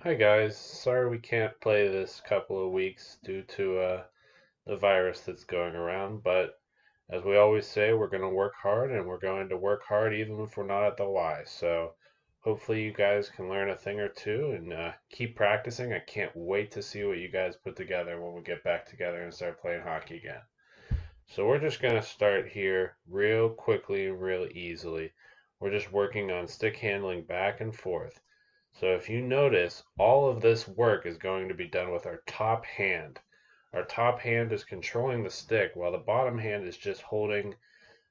Hi guys, sorry we can't play this couple of weeks due to the virus that's going around, but as we always say, we're going to work hard and we're going to work hard even if we're not at the Y. So hopefully you guys can learn a thing or two and keep practicing. I can't wait to see what you guys put together when we get back together and start playing hockey again. So we're just going to start here real quickly and real easily. We're just working on stick handling back and forth. So if you notice, all of this work is going to be done with our top hand. Our top hand is controlling the stick while the bottom hand is just holding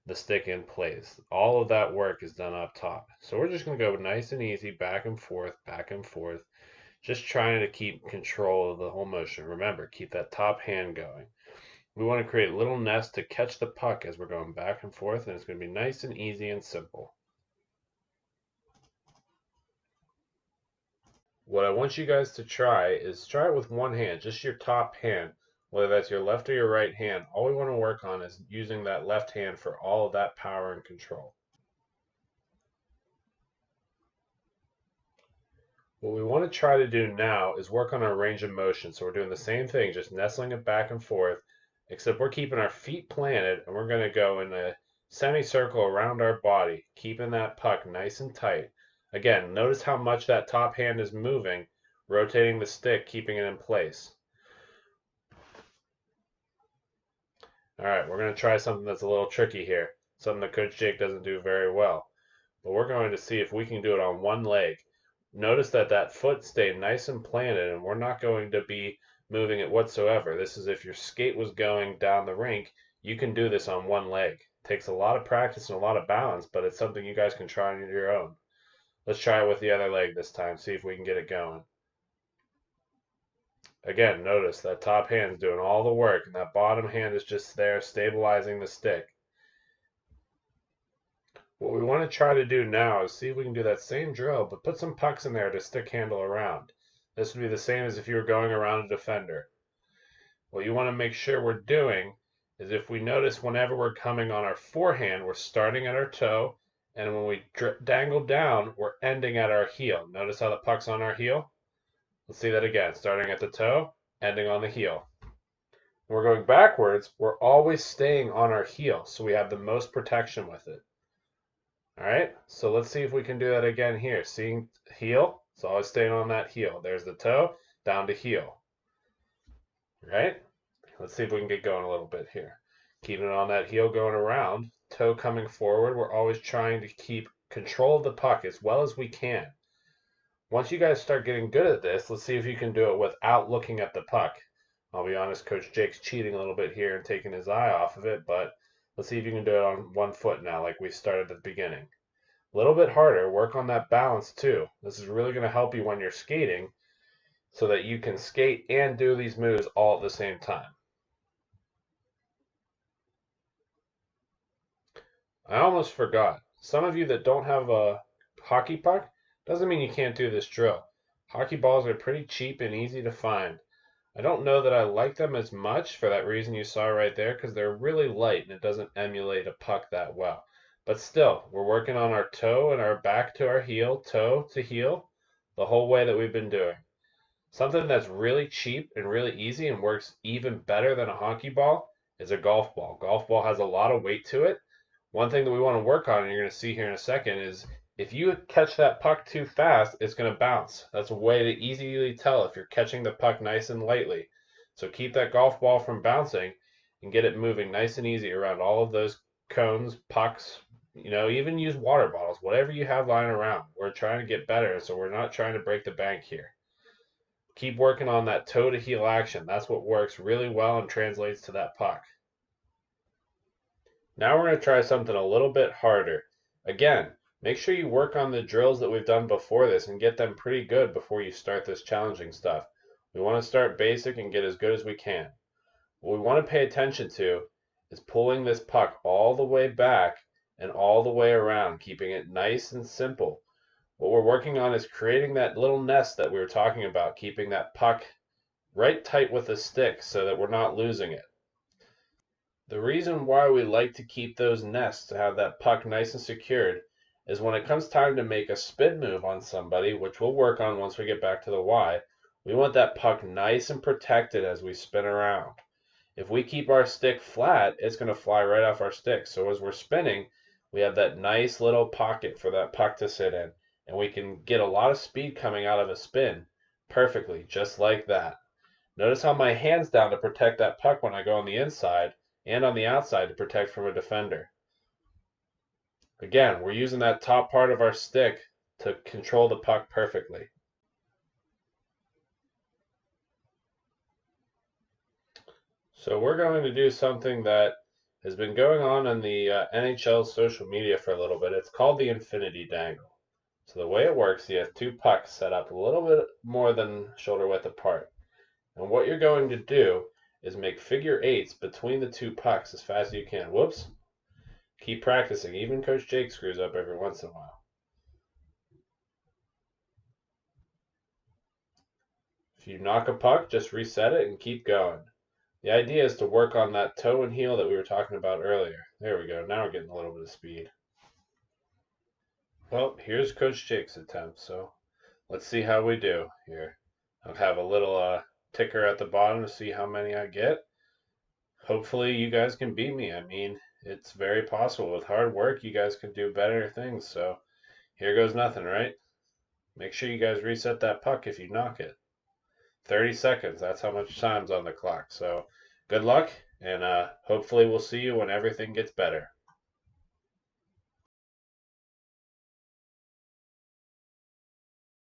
the stick in place. All of that work is done up top. So we're just going to go nice and easy back and forth, just trying to keep control of the whole motion. Remember, keep that top hand going. We want to create little nests to catch the puck as we're going back and forth, and it's going to be nice and easy and simple. What I want you guys to try is try it with one hand, just your top hand, whether that's your left or your right hand. All we want to work on is using that left hand for all of that power and control. What we want to try to do now is work on our range of motion. So we're doing the same thing, just nestling it back and forth, except we're keeping our feet planted and we're going to go in a semicircle around our body, keeping that puck nice and tight. Again, notice how much that top hand is moving, rotating the stick, keeping it in place. All right, we're going to try something that's a little tricky here, something that Coach Jake doesn't do very well. But we're going to see if we can do it on one leg. Notice that that foot stayed nice and planted, and we're not going to be moving it whatsoever. This is if your skate was going down the rink, you can do this on one leg. It takes a lot of practice and a lot of balance, but it's something you guys can try on your own. Let's try it with the other leg this time, see if we can get it going. Again, notice that top hand is doing all the work, and that bottom hand is just there stabilizing the stick. What we want to try to do now is see if we can do that same drill, but put some pucks in there to stick handle around. This would be the same as if you were going around a defender. What you want to make sure we're doing is if we notice whenever we're coming on our forehand, we're starting at our toe, and when we dangle down, we're ending at our heel. Notice how the puck's on our heel? Let's see that again. Starting at the toe, ending on the heel. When we're going backwards, we're always staying on our heel, so we have the most protection with it. All right, so let's see if we can do that again here. Seeing heel, it's always staying on that heel. There's the toe, down to heel. Right? Let's see if we can get going a little bit here. Keeping it on that heel going around, toe coming forward. We're always trying to keep control of the puck as well as we can. Once you guys start getting good at this, let's see if you can do it without looking at the puck. I'll be honest, Coach Jake's cheating a little bit here and taking his eye off of it, but let's see if you can do it on one foot now like we started at the beginning. A little bit harder. Work on that balance too. This is really going to help you when you're skating so that you can skate and do these moves all at the same time. I almost forgot. Some of you that don't have a hockey puck doesn't mean you can't do this drill. Hockey balls are pretty cheap and easy to find. I don't know that I like them as much for that reason you saw right there because they're really light and it doesn't emulate a puck that well. But still, we're working on our toe and our back to our heel, toe to heel, the whole way that we've been doing. Something that's really cheap and really easy and works even better than a hockey ball is a golf ball. Golf ball has a lot of weight to it. One thing that we want to work on, and you're going to see here in a second, is if you catch that puck too fast, it's going to bounce. That's a way to easily tell if you're catching the puck nice and lightly. So keep that golf ball from bouncing and get it moving nice and easy around all of those cones, pucks, even use water bottles, whatever you have lying around. We're trying to get better, so we're not trying to break the bank here. Keep working on that toe to heel action. That's what works really well and translates to that puck. Now we're going to try something a little bit harder. Again, make sure you work on the drills that we've done before this and get them pretty good before you start this challenging stuff. We want to start basic and get as good as we can. What we want to pay attention to is pulling this puck all the way back and all the way around, keeping it nice and simple. What we're working on is creating that little nest that we were talking about, keeping that puck right tight with the stick so that we're not losing it. The reason why we like to keep those nests to have that puck nice and secured is when it comes time to make a spin move on somebody, which we'll work on once we get back to the Y, we want that puck nice and protected as we spin around. If we keep our stick flat, it's going to fly right off our stick. So as we're spinning, we have that nice little pocket for that puck to sit in, and we can get a lot of speed coming out of a spin perfectly, just like that. Notice how my hand's down to protect that puck when I go on the inside and on the outside to protect from a defender. Again, we're using that top part of our stick to control the puck perfectly. So we're going to do something that has been going on in the NHL social media for a little bit. It's called the infinity dangle. So the way it works, you have two pucks set up a little bit more than shoulder width apart. And what you're going to do is make figure eights between the two pucks as fast as you can. Whoops. Keep practicing. Even Coach Jake screws up every once in a while. If you knock a puck, just reset it and keep going. The idea is to work on that toe and heel that we were talking about earlier. There we go. Now we're getting a little bit of speed. Well, here's Coach Jake's attempt, so let's see how we do here. I'll have a little ticker at the bottom to see how many I get. Hopefully you guys can beat me. I mean, it's very possible. With hard work, you guys can do better things, so here goes nothing, right? Make sure you guys reset that puck if you knock it. 30 seconds, that's how much time's on the clock. So good luck, and hopefully we'll see you when everything gets better.